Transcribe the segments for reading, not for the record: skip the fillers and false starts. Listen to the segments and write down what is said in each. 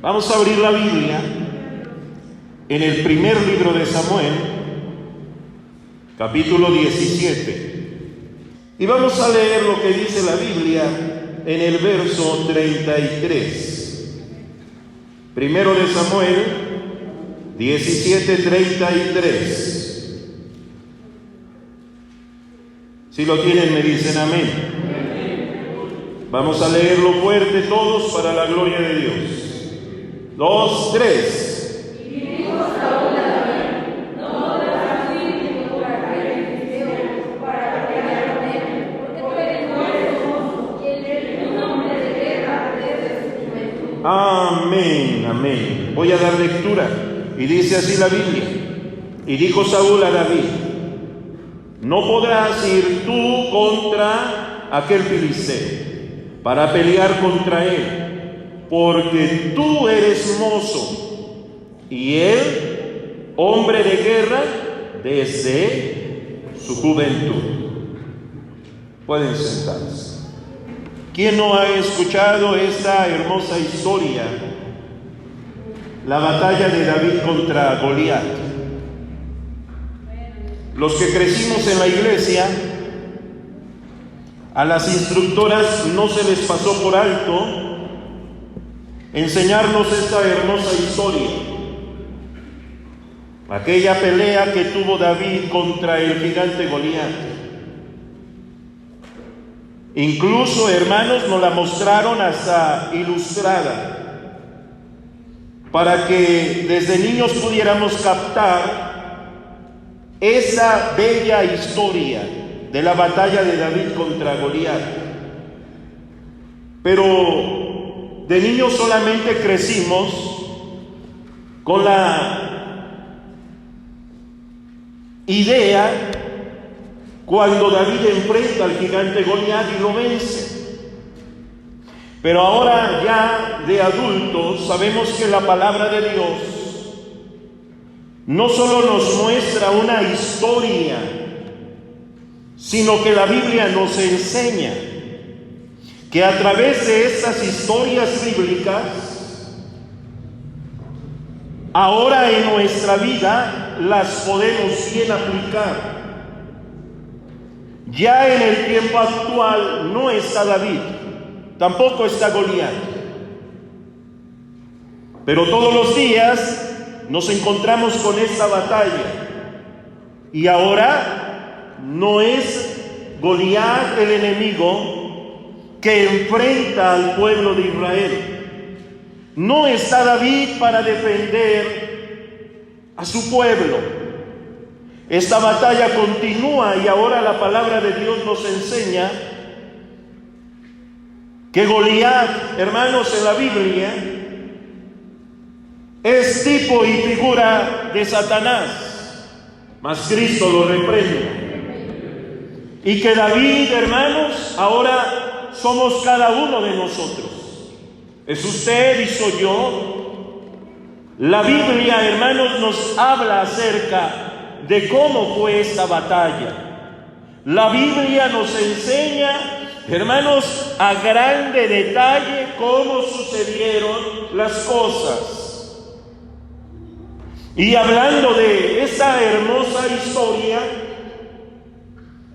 Vamos a abrir la Biblia en el primer libro de Samuel, capítulo 17. Y vamos a leer lo que dice la Biblia en el verso 33. Primero de Samuel 17:33. Si lo tienen, me dicen amén. Vamos a leerlo fuerte todos para la gloria de Dios. 2, 3. Amén, amén. Voy a dar lectura. Y dice así la Biblia. Y dijo Saúl a David: no podrás ir tú contra aquel filisteo para pelear contra él, porque tú eres mozo y él hombre de guerra desde su juventud. Pueden sentarse. ¿Quién no ha escuchado esta hermosa historia? La batalla de David contra Goliat. Los que crecimos en la iglesia, a las instructoras no se les pasó por alto enseñarnos esta hermosa historia. Aquella pelea que tuvo David contra el gigante Goliat. Incluso, hermanos, nos la mostraron hasta ilustrada, para que desde niños pudiéramos captar esa bella historia de la batalla de David contra Goliat. Pero de niños solamente crecimos con la idea cuando David enfrenta al gigante Goliat y lo vence. Pero ahora ya de adultos sabemos que la palabra de Dios no solo nos muestra una historia, sino que la Biblia nos enseña que a través de estas historias bíblicas, ahora en nuestra vida las podemos bien aplicar. Ya en el tiempo actual no está David, tampoco está Goliat. Pero todos los días nos encontramos con esta batalla. Y ahora no es Goliat el enemigo que enfrenta al pueblo de Israel. No está David para defender a su pueblo. Esta batalla continúa y ahora la palabra de Dios nos enseña que Goliat, hermanos, en la Biblia es tipo y figura de Satanás, mas Cristo lo reprende. Y que David, hermanos, ahora somos cada uno de nosotros. Es usted y soy yo. La Biblia, hermanos, nos habla acerca de cómo fue esta batalla. La Biblia nos enseña, hermanos, a grande detalle cómo sucedieron las cosas. Y hablando de esta hermosa historia,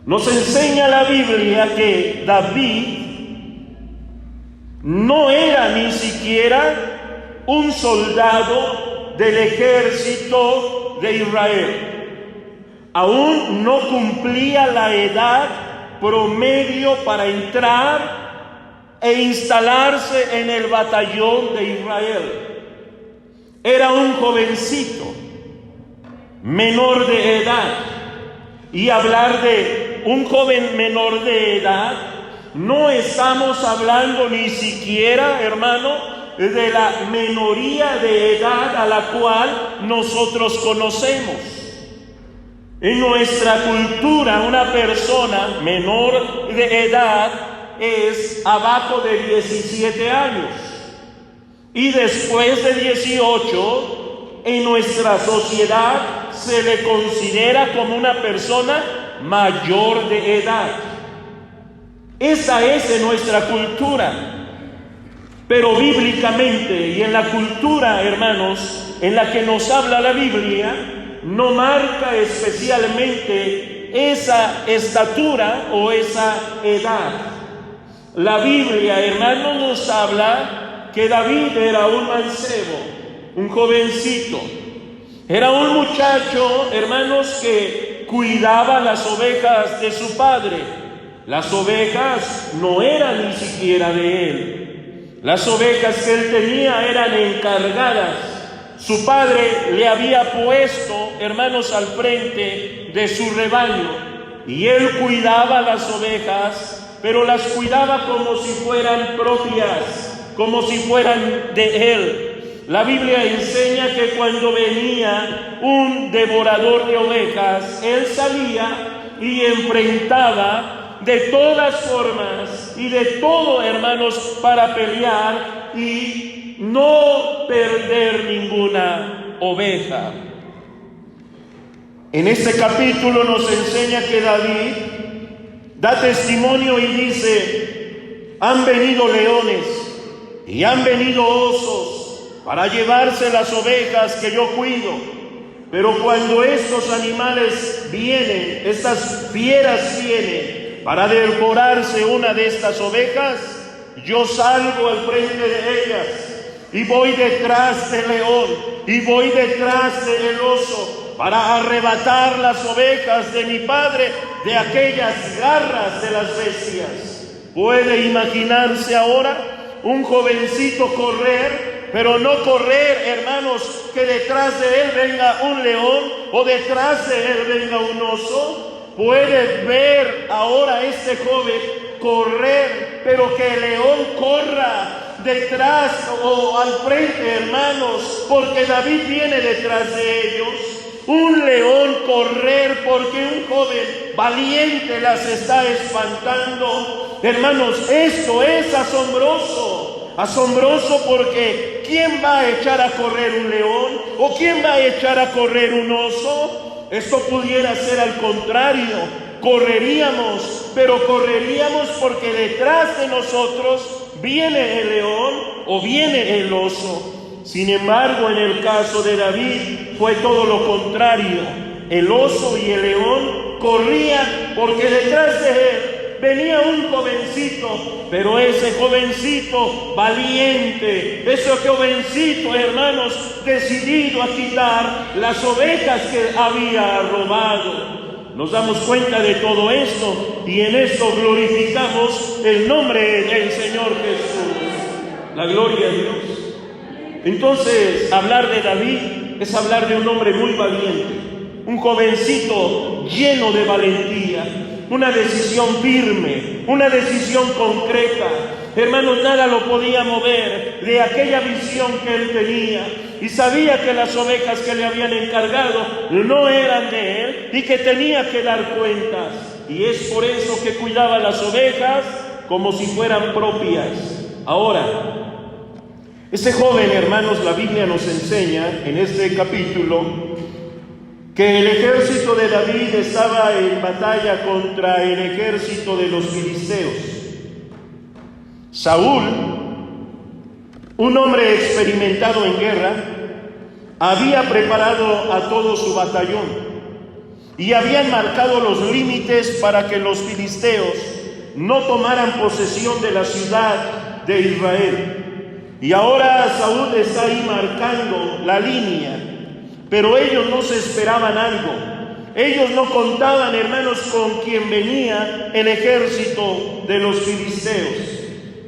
nos enseña la Biblia que David no era ni siquiera un soldado del ejército de Israel. Aún no cumplía la edad promedio para entrar e instalarse en el batallón de Israel. Era un jovencito, menor de edad. Y hablar de un joven menor de edad, no estamos hablando ni siquiera, hermano, de la menoría de edad a la cual nosotros conocemos. En nuestra cultura, una persona menor de edad es abajo de 17 años. Y después de 18, en nuestra sociedad se le considera como una persona mayor de edad. Esa es en nuestra cultura. Pero bíblicamente y en la cultura, hermanos, en la que nos habla la Biblia, no marca especialmente esa estatura o esa edad. La Biblia, hermanos, nos habla que David era un mancebo, un jovencito. Era un muchacho, hermanos, que cuidaba las ovejas de su padre. Las ovejas no eran ni siquiera de él. Las ovejas que él tenía eran encargadas. Su padre le había puesto, hermanos, al frente de su rebaño. Y él cuidaba las ovejas, pero las cuidaba como si fueran propias, como si fueran de él. La Biblia enseña que cuando venía un devorador de ovejas, él salía y enfrentaba de todas formas y de todo, hermanos, para pelear y no perder ninguna oveja. En este capítulo nos enseña que David da testimonio y dice: han venido leones y han venido osos para llevarse las ovejas que yo cuido. Pero cuando estos animales vienen, estas fieras vienen para devorarse una de estas ovejas, yo salgo al frente de ellas y voy detrás del león y voy detrás del oso para arrebatar las ovejas de mi padre de aquellas garras de las bestias. ¿Puede imaginarse ahora un jovencito correr? Pero no correr, hermanos, que detrás de él venga un león o detrás de él venga un oso. Puede ver ahora este joven correr, pero que el león corra detrás o al frente, hermanos, porque David viene detrás de ellos. Un león correr porque un joven valiente las está espantando. Hermanos, esto es asombroso. Asombroso porque ¿quién va a echar a correr un león? ¿O quién va a echar a correr un oso? Esto pudiera ser al contrario. Correríamos, pero correríamos porque detrás de nosotros viene el león o viene el oso. Sin embargo, en el caso de David fue todo lo contrario. El oso y el león corrían porque detrás de él venía un jovencito, pero ese jovencito valiente, ese jovencito, hermanos, decidido a quitar las ovejas que había robado. Nos damos cuenta de todo esto y en esto glorificamos el nombre del Señor Jesús. La gloria a Dios. Entonces, hablar de David es hablar de un hombre muy valiente, un jovencito lleno de valentía, una decisión firme, una decisión concreta. Hermanos, nada lo podía mover de aquella visión que él tenía y sabía que las ovejas que le habían encargado no eran de él y que tenía que dar cuentas. Y es por eso que cuidaba las ovejas como si fueran propias. Ahora, ese joven, hermanos, la Biblia nos enseña en este capítulo que el ejército de David estaba en batalla contra el ejército de los filisteos. Saúl, un hombre experimentado en guerra, había preparado a todo su batallón y habían marcado los límites para que los filisteos no tomaran posesión de la ciudad de Israel. Y ahora Saúl está ahí marcando la línea. Pero ellos no se esperaban algo. Ellos no contaban, hermanos, con quien venía el ejército de los filisteos.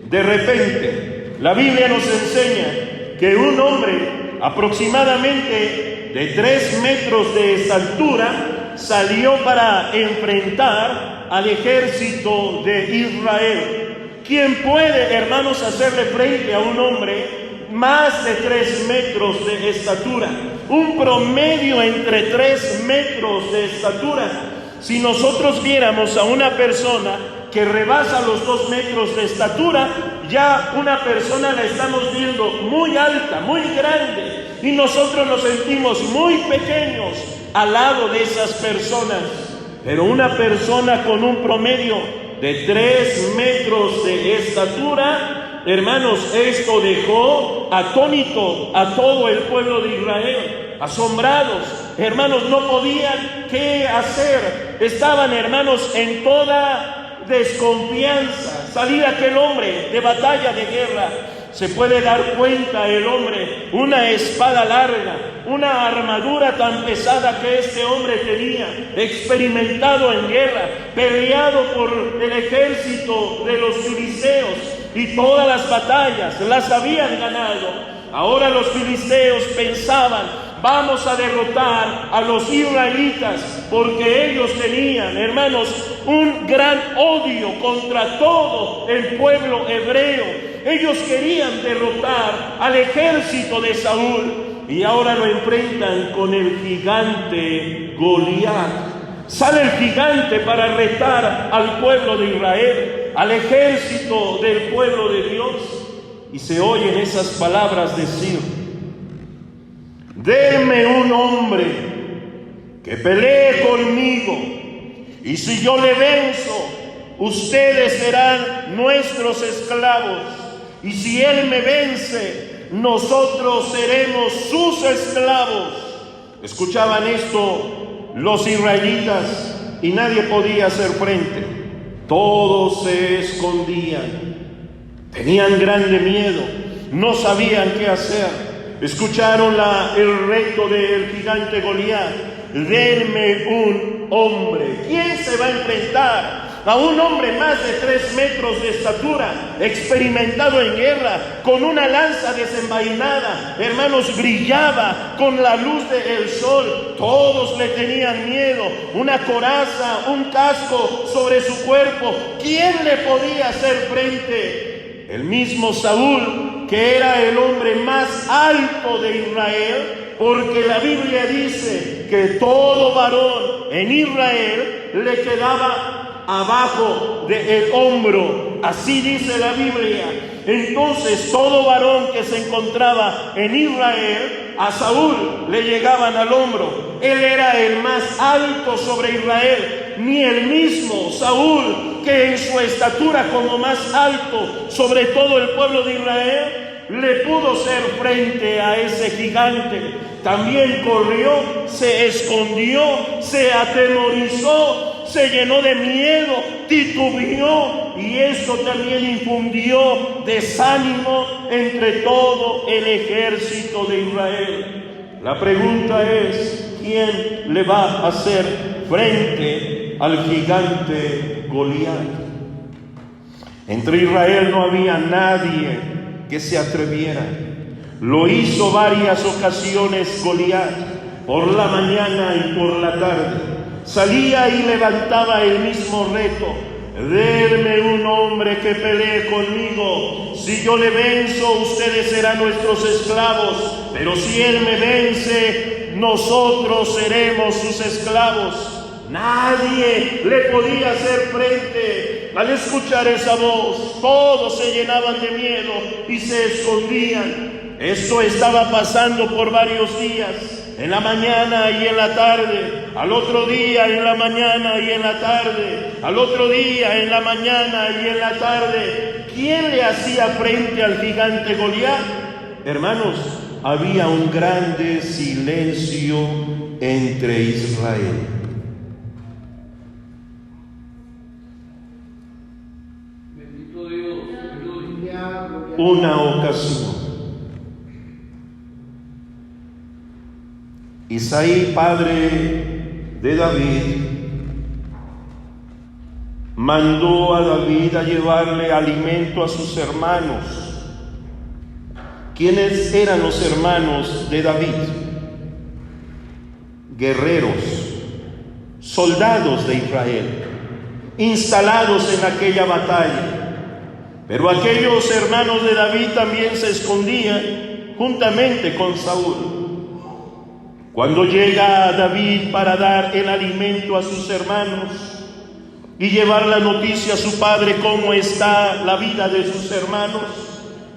De repente, la Biblia nos enseña que un hombre aproximadamente de 3 metros de estatura salió para enfrentar al ejército de Israel. ¿Quién puede, hermanos, hacerle frente a un hombre más de 3 metros de estatura? Un promedio entre 3 metros de estatura. Si nosotros viéramos a una persona que rebasa los 2 metros de estatura, ya una persona la estamos viendo muy alta, muy grande, y nosotros nos sentimos muy pequeños al lado de esas personas. Pero una persona con un promedio de 3 metros de estatura, Hermanos, esto dejó atónito a todo el pueblo de Israel, asombrados. Hermanos, no podían qué hacer. Estaban, hermanos, en toda desconfianza. Salía aquel hombre de batalla, de guerra. Se puede dar cuenta el hombre, una espada larga, una armadura tan pesada que este hombre tenía, experimentado en guerra, peleado por el ejército de los filisteos, y todas las batallas las habían ganado. Ahora los filisteos pensaban: vamos a derrotar a los israelitas, porque ellos tenían, hermanos, un gran odio contra todo el pueblo hebreo. Ellos querían derrotar al ejército de Saúl, y ahora lo enfrentan con el gigante Goliat. Sale el gigante para retar al pueblo de Israel, al ejército del pueblo de Dios, y se oyen esas palabras decir: denme un hombre que pelee conmigo, y si yo le venzo, ustedes serán nuestros esclavos, y si él me vence, nosotros seremos sus esclavos. Escuchaban esto los israelitas y nadie podía hacer frente. Todos se escondían, tenían grande miedo, no sabían qué hacer. Escucharon el reto del gigante Goliat: denme un hombre. ¿Quién se va a enfrentar a un hombre más de 3 metros de estatura, experimentado en guerra, con una lanza desenvainada? Hermanos, brillaba con la luz del sol. Todos le tenían miedo. Una coraza, un casco sobre su cuerpo. ¿Quién le podía hacer frente? El mismo Saúl, que era el hombre más alto de Israel, porque la Biblia dice que todo varón en Israel le quedaba abajo del hombro. Así dice la Biblia. Entonces todo varón que se encontraba en Israel, a Saúl le llegaban al hombro. Él era el más alto sobre Israel. Ni el mismo Saúl, que en su estatura como más alto sobre todo el pueblo de Israel, le pudo hacer frente a ese gigante. También corrió, se escondió, se atemorizó, se llenó de miedo, titubeó, y esto también infundió desánimo entre todo el ejército de Israel. La pregunta es: ¿quién le va a hacer frente al gigante Goliat? Entre Israel no había nadie que se atreviera. Lo hizo varias ocasiones Goliat, por la mañana y por la tarde. Salía y levantaba el mismo reto: denme un hombre que pelee conmigo. Si yo le venzo, ustedes serán nuestros esclavos, pero si él me vence, nosotros seremos sus esclavos. Nadie le podía hacer frente. Al escuchar esa voz, todos se llenaban de miedo y se escondían. Esto estaba pasando por varios días, en la mañana y en la tarde, al otro día en la mañana y en la tarde, al otro día en la mañana y en la tarde. ¿Quién le hacía frente al gigante Goliat? Hermanos, había un grande silencio entre Israel. Una ocasión, Isaí, padre de David, mandó a David a llevarle alimento a sus hermanos. ¿Quiénes eran los hermanos de David? Guerreros, soldados de Israel, instalados en aquella batalla. Pero aquellos hermanos de David también se escondían juntamente con Saúl. Cuando llega David para dar el alimento a sus hermanos y llevar la noticia a su padre cómo está la vida de sus hermanos,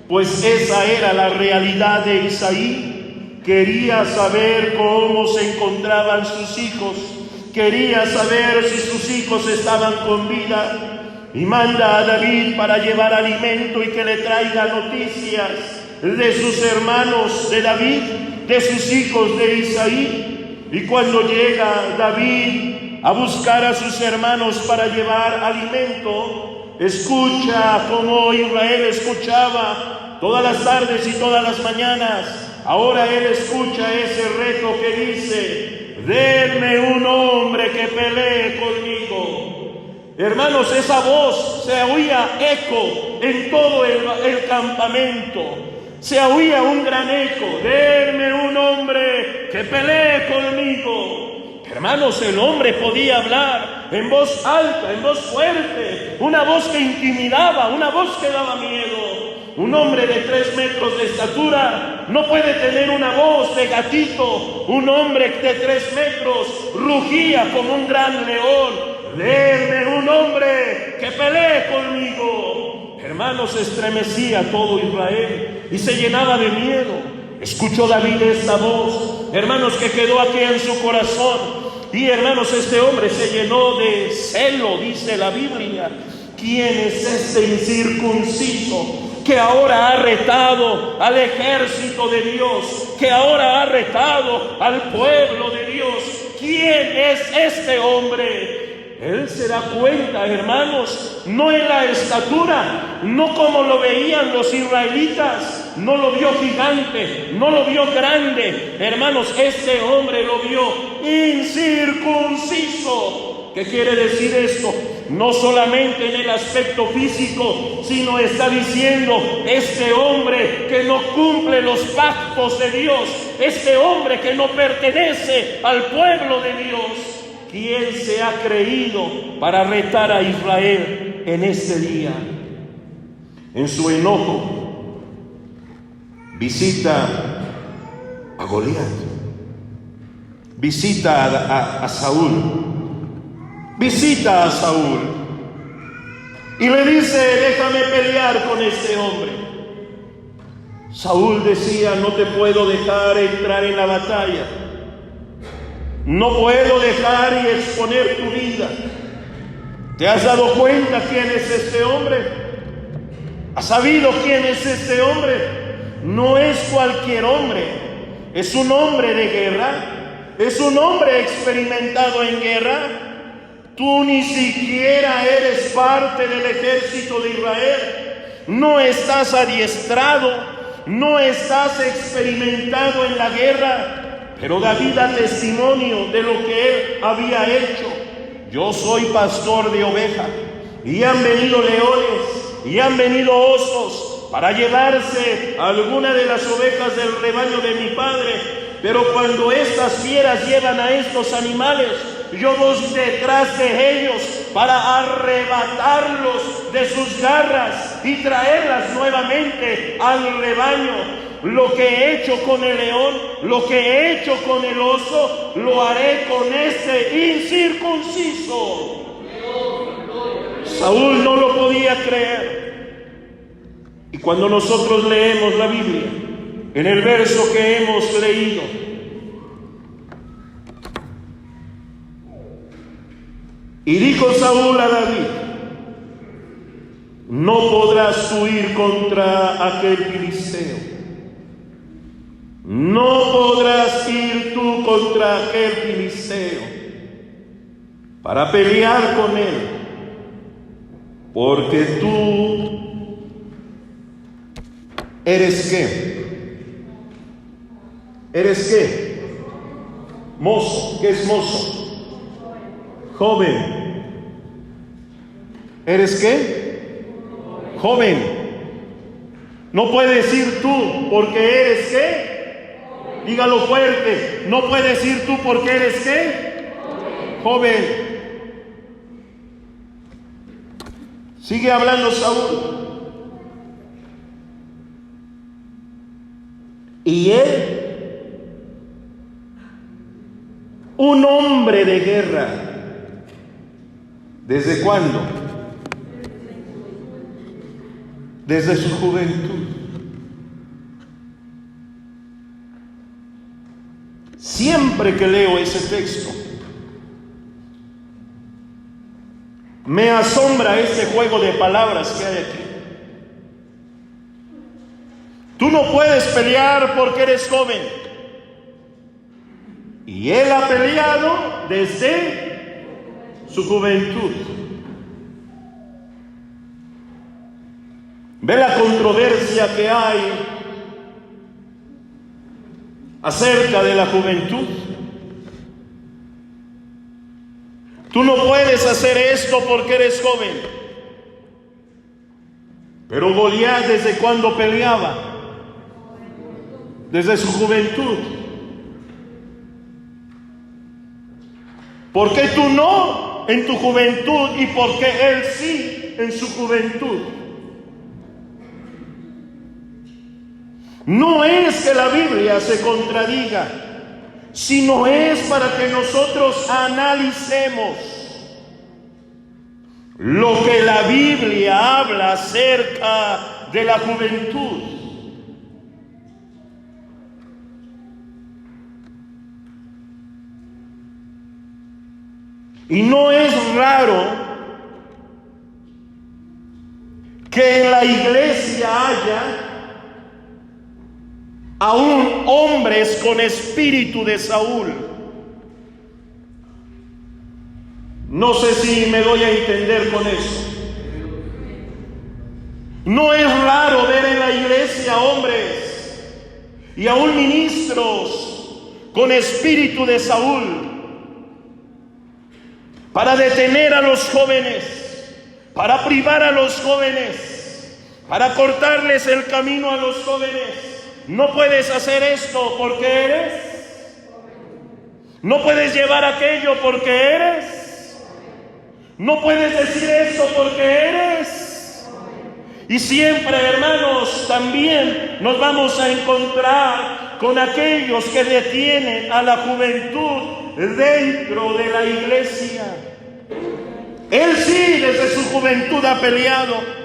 pues esa era la realidad de Isaí. Quería saber cómo se encontraban sus hijos, quería saber si sus hijos estaban con vida. y manda a David para llevar alimento y que le traiga noticias de sus hermanos de David, de sus hijos de Isaí. Y cuando llega David a buscar a sus hermanos para llevar alimento, escucha como Israel escuchaba todas las tardes y todas las mañanas. Ahora él escucha ese reto que dice: denme un hombre que pelee conmigo. Hermanos, esa voz se oía eco en todo el campamento. Se oía un gran eco: denme un hombre que pelee conmigo. Hermanos, el hombre podía hablar en voz alta, en voz fuerte, una voz que intimidaba, una voz que daba miedo. Un hombre de 3 metros de estatura no puede tener una voz de gatito. Un hombre de 3 metros rugía como un gran león: denme un hombre que pelee conmigo. Hermanos, se estremecía todo Israel y se llenaba de miedo. Escuchó David esta voz, hermanos, que quedó aquí en su corazón. Y hermanos, este hombre se llenó de celo, dice la Biblia. ¿Quién es este incircunciso que ahora ha retado al ejército de Dios, que ahora ha retado al pueblo de Dios? ¿Quién es este hombre? Él se da cuenta, hermanos, no en la estatura, no como lo veían los israelitas, no lo vio gigante, no lo vio grande. Hermanos, este hombre lo vio incircunciso. ¿Qué quiere decir esto? No solamente en el aspecto físico, sino está diciendo: este hombre que no cumple los pactos de Dios, este hombre que no pertenece al pueblo de Dios. ¿Quién se ha creído para retar a Israel en este día? En su enojo, visita a Goliat, visita a Saúl. Visita a Saúl y le dice: déjame pelear con este hombre. Saúl decía: no te puedo dejar entrar en la batalla, no puedo dejar y exponer tu vida. ¿Te has dado cuenta quién es este hombre? ¿Has sabido quién es este hombre? No es cualquier hombre, es un hombre de guerra, es un hombre experimentado en guerra. Tú ni siquiera eres parte del ejército de Israel, no estás adiestrado, no estás experimentado en la guerra, pero David da testimonio de lo que él había hecho. Yo soy pastor de ovejas, y han venido leones, y han venido osos para llevarse alguna de las ovejas del rebaño de mi padre, pero cuando estas fieras llevan a estos animales, yo voy detrás de ellos para arrebatarlos de sus garras y traerlas nuevamente al rebaño. Lo que he hecho con el león, lo que he hecho con el oso, lo haré con este incircunciso. Saúl no lo podía creer. Y cuando nosotros leemos la Biblia, en el verso que hemos leído, y dijo Saúl a David: no podrás huir contra aquel filisteo, no podrás ir tú contra aquel filisteo para pelear con él, porque tú eres ¿qué? ¿Eres qué? Mozo. ¿Qué es mozo? Joven. ¿Eres qué? Joven. No puedes ir tú porque eres ¿qué? Dígalo fuerte. No puedes ir tú porque eres ¿qué? Joven. Sigue hablando Saúl. Y él, un hombre de guerra, ¿desde cuándo? Desde su juventud. Siempre que leo ese texto, Me asombra este juego de palabras que hay aquí. Tú no puedes pelear porque eres joven. Y él ha peleado desde su juventud. Ve la controversia que hay acerca de la juventud. Tú no puedes hacer esto porque eres joven. Pero Goliat, ¿desde cuándo peleaba? Desde su juventud. ¿Por qué tú no en tu juventud y por qué él sí en su juventud? No es que la Biblia se contradiga, sino es para que nosotros analicemos lo que la Biblia habla acerca de la juventud. Y no es raro que en la iglesia haya aún hombres con espíritu de Saúl. No sé si me doy a entender con eso. No es raro ver en la iglesia hombres y aún ministros con espíritu de Saúl para detener a los jóvenes, para privar a los jóvenes, para cortarles el camino a los jóvenes. No puedes hacer esto porque eres. No puedes llevar aquello porque eres. No puedes decir esto porque eres. Y siempre, hermanos, también nos vamos a encontrar con aquellos que detienen a la juventud dentro de la iglesia. Él sí, desde su juventud ha peleado.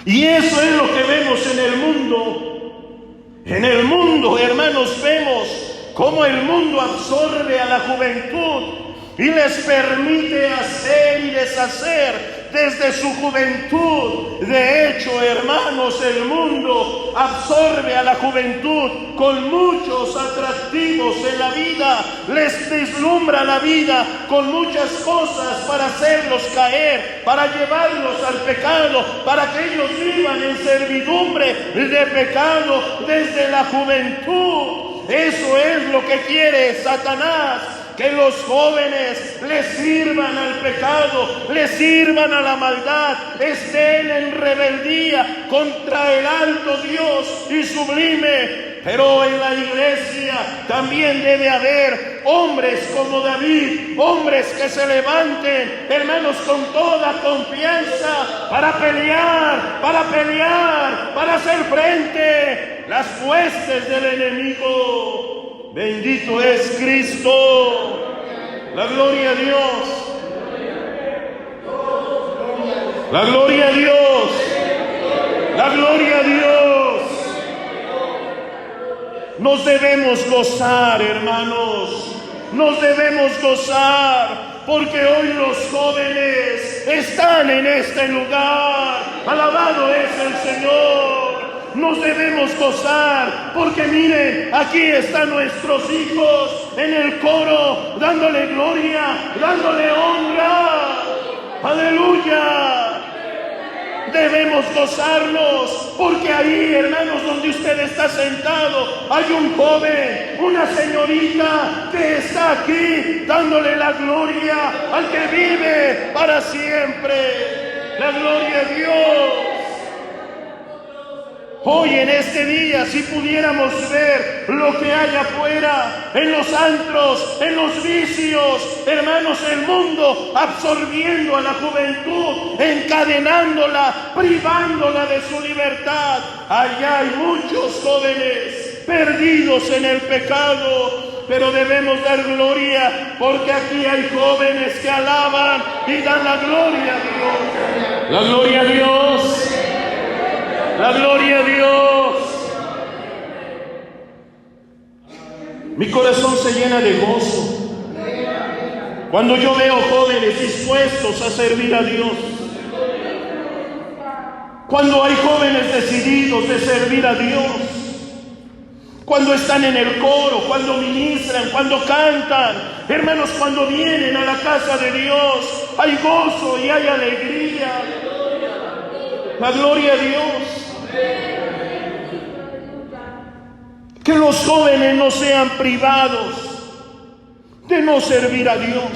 Y eso es lo que vemos en el mundo. En el mundo, hermanos, vemos cómo el mundo absorbe a la juventud y les permite hacer y deshacer desde su juventud. De hecho, hermanos, el mundo absorbe a la juventud con muchos atractivos en la vida. Les deslumbra la vida con muchas cosas para hacerlos caer, para llevarlos al pecado, para que ellos vivan en servidumbre de pecado desde la juventud. Eso es lo que quiere Satanás. Que los jóvenes les sirvan al pecado, les sirvan a la maldad, estén en rebeldía contra el alto Dios y sublime. Pero en la iglesia también debe haber hombres como David, hombres que se levanten, hermanos, con toda confianza para pelear, para hacer frente las huestes del enemigo. Bendito es Cristo. La gloria a Dios. La gloria a Dios. La gloria a Dios. Nos debemos gozar, hermanos. Nos debemos gozar porque hoy los jóvenes están en este lugar. Alabado es el Señor. Nos debemos gozar porque miren, aquí están nuestros hijos en el coro dándole gloria, dándole honra. Aleluya. Debemos gozarnos porque ahí, hermanos, donde usted está sentado, hay un joven, una señorita que está aquí dándole la gloria al que vive para siempre. La gloria a Dios. Hoy en este día, si pudiéramos ver lo que hay afuera, en los antros, en los vicios, hermanos, el mundo absorbiendo a la juventud, encadenándola, privándola de su libertad. Allá hay muchos jóvenes perdidos en el pecado, pero debemos dar gloria, porque aquí hay jóvenes que alaban y dan la gloria a Dios. La gloria a Dios. La gloria a Dios. Mi corazón se llena de gozo Cuando yo veo jóvenes dispuestos a servir a Dios, cuando hay jóvenes decididos de servir a Dios, cuando están en el coro, cuando ministran, cuando cantan, hermanos, cuando vienen a la casa de Dios, hay gozo y hay alegría. La gloria a Dios. Que los jóvenes no sean privados de no servir a Dios.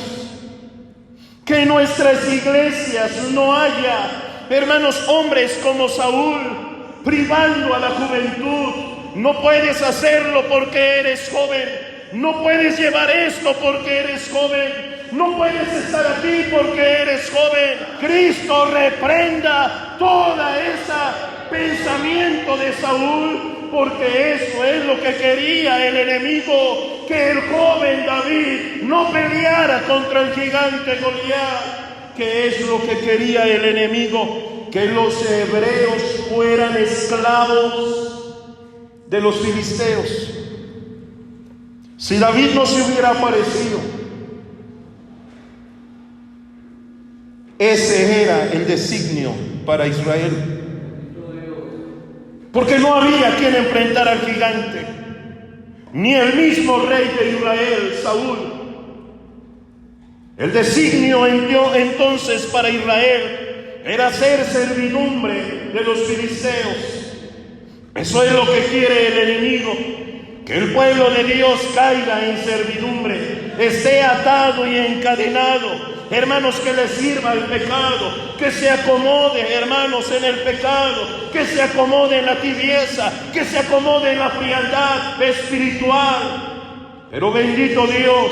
Que en nuestras iglesias no haya, hermanos, hombres como Saúl privando a la juventud. No puedes hacerlo porque eres joven. No puedes llevar esto porque eres joven. No puedes estar aquí porque eres joven. Cristo reprenda toda esa pensamiento de Saúl, porque eso es lo que quería el enemigo, que el joven David no peleara contra el gigante Goliat. Que es lo que quería el enemigo, que los hebreos fueran esclavos de los filisteos. Si David no se hubiera aparecido, ese era el designio para Israel, porque no había quien enfrentar al gigante, ni el mismo rey de Israel, Saúl. El designio entonces para Israel era hacer servidumbre de los filisteos. Eso es lo que quiere el enemigo, que el pueblo de Dios caiga en servidumbre, esté atado y encadenado. Hermanos, que le sirva el pecado, que se acomode, hermanos, en el pecado, que se acomode en la tibieza, que se acomode en la frialdad espiritual. Pero bendito Dios,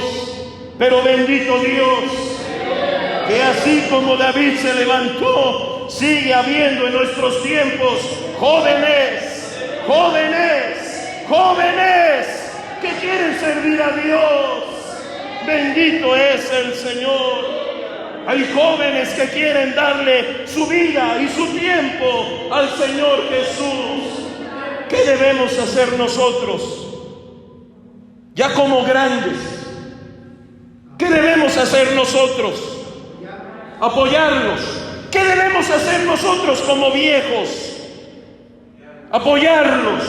que así como David se levantó, sigue habiendo en nuestros tiempos jóvenes que quieren servir a Dios. Bendito es el Señor. Hay jóvenes que quieren darle su vida y su tiempo al Señor Jesús. ¿Qué debemos hacer nosotros, ya como grandes? ¿Qué debemos hacer nosotros? Apoyarlos. ¿Qué debemos hacer nosotros como viejos? Apoyarlos.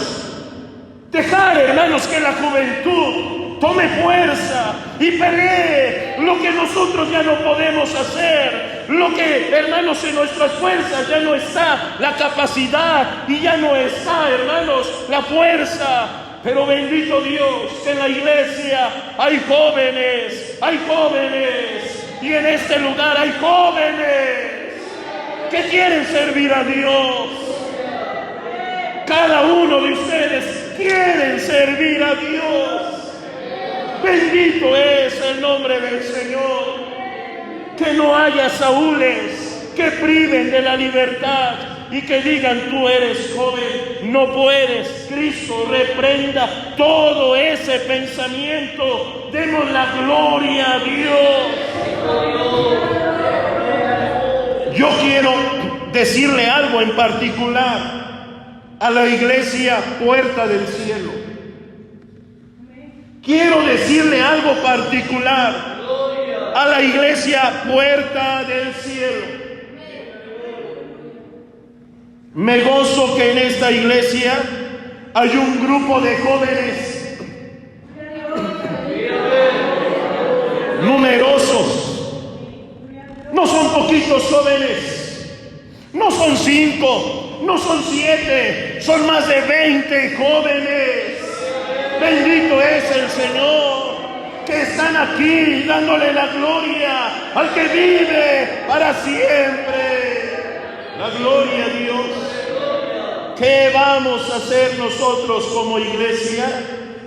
Dejar, hermanos, que la juventud tome fuerza y pelee lo que nosotros ya no podemos hacer, lo que, hermanos, en nuestras fuerzas ya no está la capacidad y ya no está, hermanos, la fuerza. Pero bendito Dios, que en la iglesia hay jóvenes, y en este lugar hay jóvenes que quieren servir a Dios. Cada uno de ustedes quieren servir a Dios. Bendito es el nombre del Señor. Que no haya Saúles que priven de la libertad y que digan: tú eres joven, no puedes. Cristo reprenda todo ese pensamiento. Demos la gloria a Dios. Yo quiero decirle algo en particular a la iglesia Puerta del Cielo. Quiero decirle algo particular a la iglesia Puerta del Cielo. Me gozo que en esta iglesia hay un grupo de jóvenes numerosos. No son poquitos jóvenes, no son 5, no son 7, son más de 20 jóvenes. Bendito es el Señor, que están aquí dándole la gloria al que vive para siempre. La gloria a Dios. ¿Qué vamos a hacer nosotros como iglesia?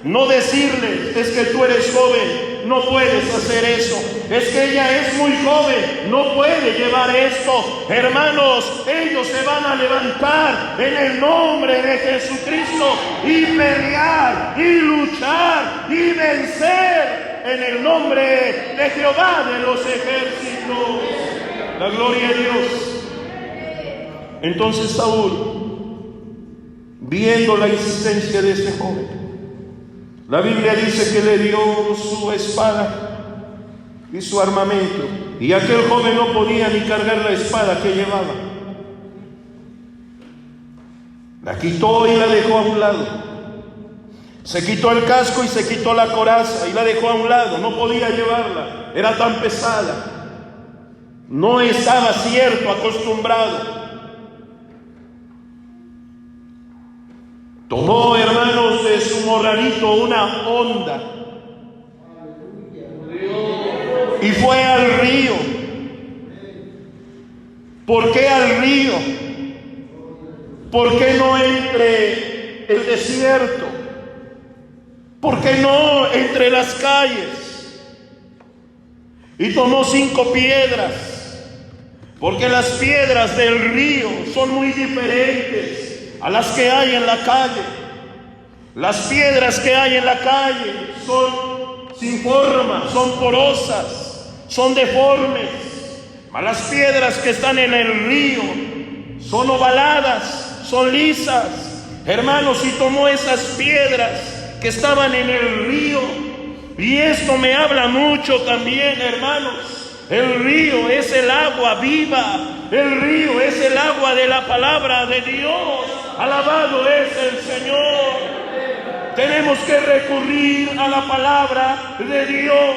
No decirles: es que tú eres joven, no puedes hacer eso. Es que ella es muy joven, no puede llevar esto. Hermanos, ellos se van a levantar en el nombre de Jesucristo y pelear y luchar y vencer en el nombre de Jehová de los ejércitos. La gloria a Dios. Entonces Saúl, viendo la insistencia de este joven, la Biblia dice que le dio su espada y su armamento, y aquel joven no podía ni cargar la espada que llevaba. La quitó y la dejó a un lado. Se quitó el casco y se quitó la coraza y la dejó a un lado. No podía llevarla, era tan pesada. No estaba acostumbrado. Tomó, hermanos, de su morralito una honda y fue al río. ¿Por qué al río? ¿Por qué no entre el desierto? ¿Por qué no entre las calles? Y tomó 5 piedras, porque las piedras del río son muy diferentes a las que hay en la calle. Las piedras que hay en la calle son sin forma, son porosas, son deformes. Mas las piedras que están en el río son ovaladas, son lisas. Hermanos, y tomó esas piedras que estaban en el río, y esto me habla mucho también, hermanos. El río es el agua viva, el río es el agua de la palabra de Dios. Alabado es el Señor. Tenemos que recurrir a la palabra de Dios.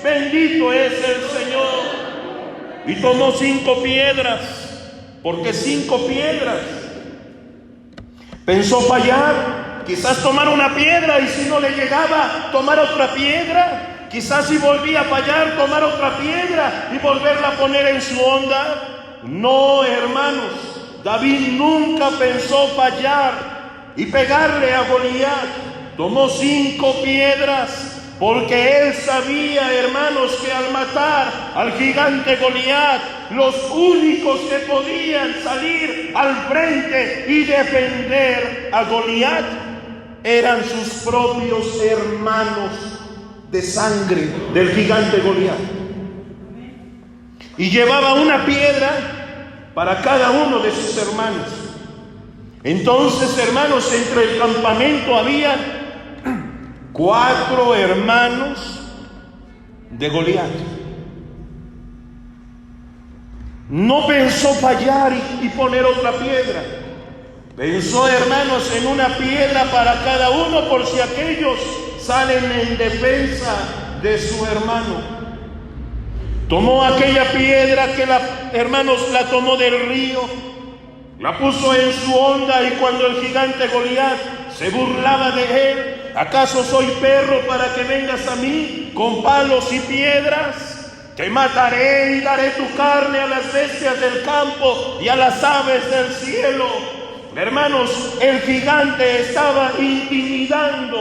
Bendito es el Señor. Y tomó 5 piedras. ¿Por qué 5 piedras? Pensó fallar. Quizás tomar una piedra y si no le llegaba, tomar otra piedra. Quizás si volvía a fallar, tomar otra piedra y volverla a poner en su honda. No, hermanos, David nunca pensó fallar y pegarle a Goliat. Tomó 5 piedras porque él sabía, hermanos, que al matar al gigante Goliat, los únicos que podían salir al frente y defender a Goliat eran sus propios hermanos de sangre del gigante Goliat. Y llevaba una piedra para cada uno de sus hermanos. Entonces, hermanos, entre el campamento había 4 hermanos de Goliat. No pensó fallar y poner otra piedra. Pensó, hermanos, en una piedra para cada uno por si aquellos salen en defensa de su hermano. Tomó aquella piedra que hermanos la tomó del río, la puso en su honda, y cuando el gigante Goliat se burlaba de él: ¿acaso soy perro para que vengas a mí con palos y piedras? Te mataré y daré tu carne a las bestias del campo y a las aves del cielo. Hermanos, el gigante estaba intimidando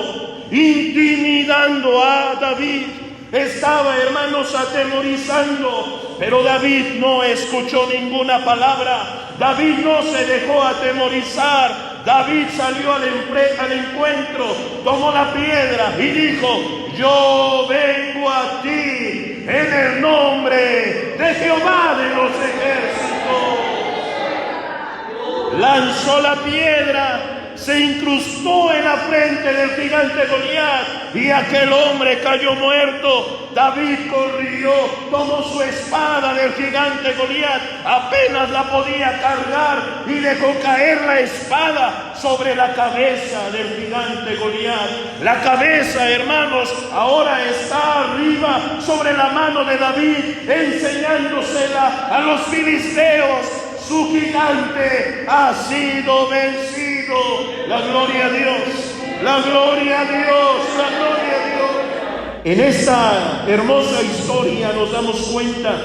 a David. Estaba, hermanos, atemorizando, pero David no escuchó ninguna palabra. David no se dejó atemorizar. David salió al encuentro, tomó la piedra y dijo: yo vengo a ti en el nombre de Jehová de los ejércitos. Lanzó la piedra, se incrustó en la frente del gigante Goliat y aquel hombre cayó muerto. David corrió, tomó su espada del gigante Goliat, apenas la podía cargar y dejó caer la espada sobre la cabeza del gigante Goliat. La cabeza, hermanos, ahora está arriba sobre la mano de David, enseñándosela a los filisteos. Su gigante ha sido vencido. La gloria a Dios, la gloria a Dios, la gloria a Dios. En esta hermosa historia nos damos cuenta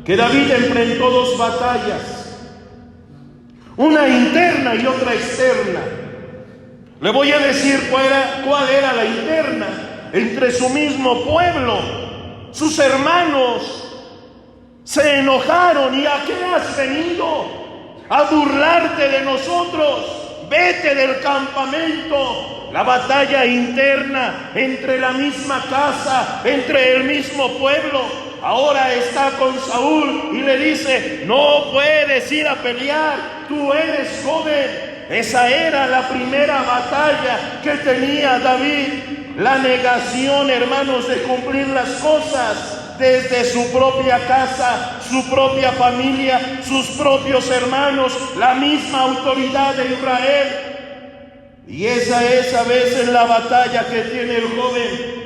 que David enfrentó 2 batallas, una interna y otra externa. Le voy a decir cuál era la interna. Entre su mismo pueblo, sus hermanos se enojaron: ¿y a qué has venido? ¿A burlarte de nosotros? Vete del campamento. La batalla interna entre la misma casa, entre el mismo pueblo. Ahora está con Saúl y le dice: no puedes ir a pelear, tú eres joven. Esa era la primera batalla que tenía David. La negación, hermanos, de cumplir las cosas. desde su propia casa, su propia familia, sus propios hermanos, la misma autoridad de Israel. Y esa es a veces la batalla que tiene el joven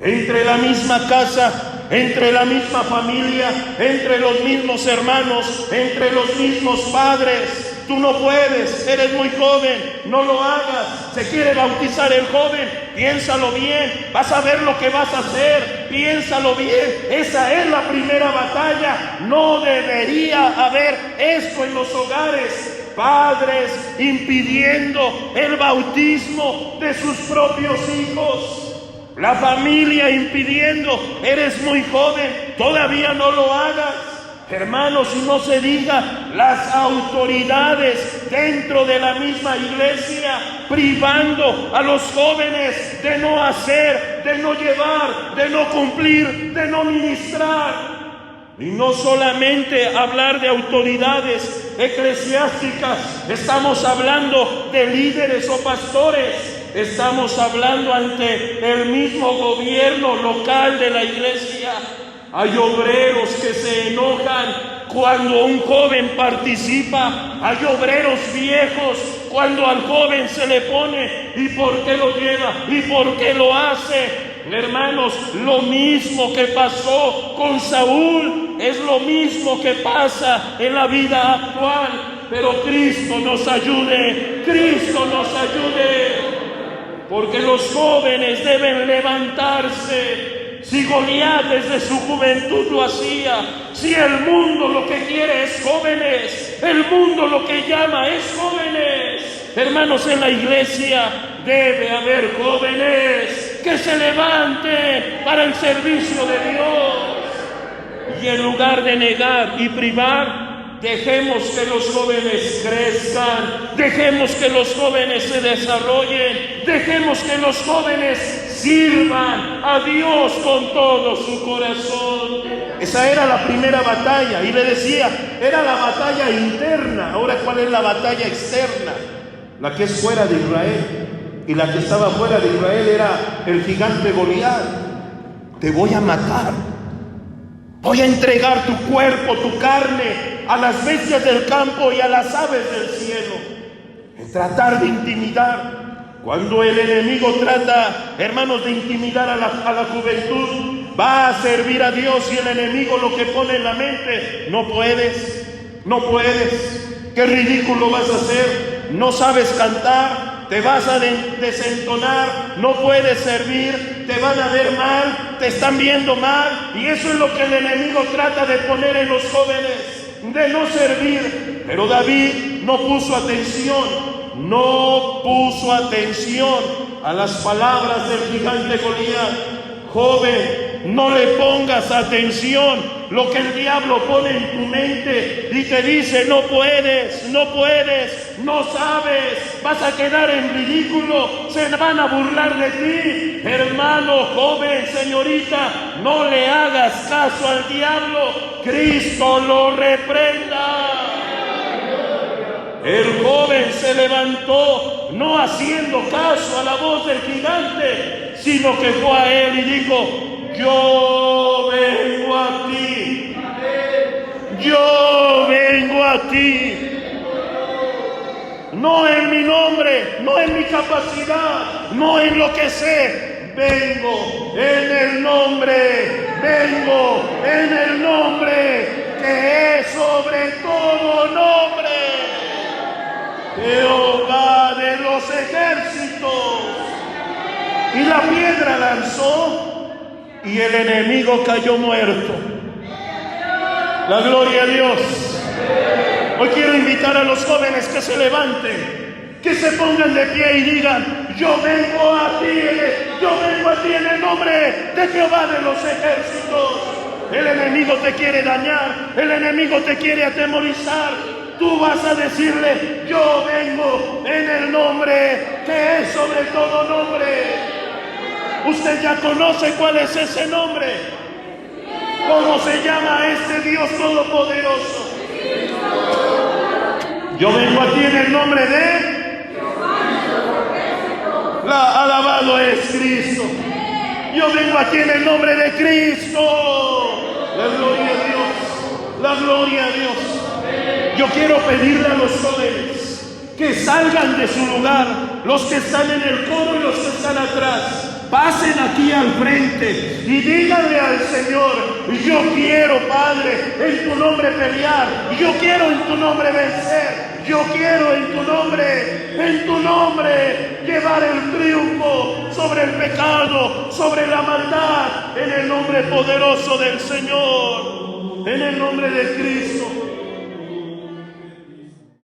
entre la misma casa, entre la misma familia, entre los mismos hermanos, entre los mismos padres. Tú no puedes, eres muy joven, no lo hagas. Se quiere bautizar el joven, piénsalo bien, vas a ver lo que vas a hacer, piénsalo bien. Esa es la primera batalla. No debería haber esto en los hogares. Padres impidiendo el bautismo de sus propios hijos. La familia impidiendo, eres muy joven, todavía no lo hagas. Hermanos, y no se diga las autoridades dentro de la misma iglesia, privando a los jóvenes de no hacer, de no llevar, de no cumplir, de no ministrar. Y no solamente hablar de autoridades eclesiásticas, estamos hablando de líderes o pastores. Estamos hablando ante el mismo gobierno local de la iglesia. Hay obreros que se enojan cuando un joven participa. Hay obreros viejos cuando al joven se le pone ¿y por qué lo lleva? ¿Y por qué lo hace? Hermanos, lo mismo que pasó con Saúl es lo mismo que pasa en la vida actual. Pero Cristo nos ayude, Cristo nos ayude. Porque los jóvenes deben levantarse. Si Goliat desde su juventud lo hacía, si el mundo lo que quiere es jóvenes, el mundo lo que llama es jóvenes. Hermanos, en la iglesia debe haber jóvenes que se levanten para el servicio de Dios. Y en lugar de negar y privar, dejemos que los jóvenes crezcan, dejemos que los jóvenes se desarrollen, dejemos que los jóvenes sirvan a Dios con todo su corazón. Esa era la primera batalla, y le decía, era la batalla interna. Ahora, ¿cuál es la batalla externa? La que es fuera de Israel. Y la que estaba fuera de Israel era el gigante Goliat. Te voy a matar. Voy a entregar tu cuerpo, tu carne, a las bestias del campo y a las aves del cielo. En tratar de intimidar. Cuando el enemigo trata, hermanos, de intimidar a la juventud, va a servir a Dios, y el enemigo lo que pone en la mente: no puedes, no puedes, qué ridículo vas a hacer, no sabes cantar, te vas a desentonar, no puedes servir, te van a ver mal, te están viendo mal. Y eso es lo que el enemigo trata de poner en los jóvenes, de no servir. Pero David no puso atención a las palabras del gigante Goliat. Joven, no le pongas atención lo que el diablo pone en tu mente y te dice: no puedes, no puedes, no sabes, vas a quedar en ridículo, se van a burlar de ti. Hermano, joven, señorita, no le hagas caso al diablo, Cristo lo reprenda. El joven se levantó, no haciendo caso a la voz del gigante, sino que fue a él y dijo: yo vengo a ti, yo vengo a ti. No en mi nombre, no en mi capacidad, no en lo que sé. Vengo en el nombre, vengo en el nombre que es sobre todo nombre. Jehová de los ejércitos. Y la piedra lanzó y el enemigo cayó muerto. La gloria a Dios. Hoy quiero invitar a los jóvenes que se levanten, que se pongan de pie y digan: yo vengo a ti en el nombre de Jehová de los ejércitos. El enemigo te quiere dañar, el enemigo te quiere atemorizar. Tú vas a decirle: yo vengo en el nombre que es sobre todo nombre. Usted ya conoce cuál es ese nombre. ¿Cómo se llama este Dios todopoderoso? Yo vengo a ti en el nombre de... alabado es Cristo. Yo vengo aquí en el nombre de Cristo. La gloria a Dios. La gloria a Dios. Yo quiero pedirle a los jóvenes que salgan de su lugar, los que están en el coro y los que están atrás. Pasen aquí al frente y díganle al Señor: yo quiero, Padre, en tu nombre pelear, yo quiero en tu nombre vencer, yo quiero en tu nombre llevar el triunfo sobre el pecado, sobre la maldad, en el nombre poderoso del Señor, en el nombre de Cristo.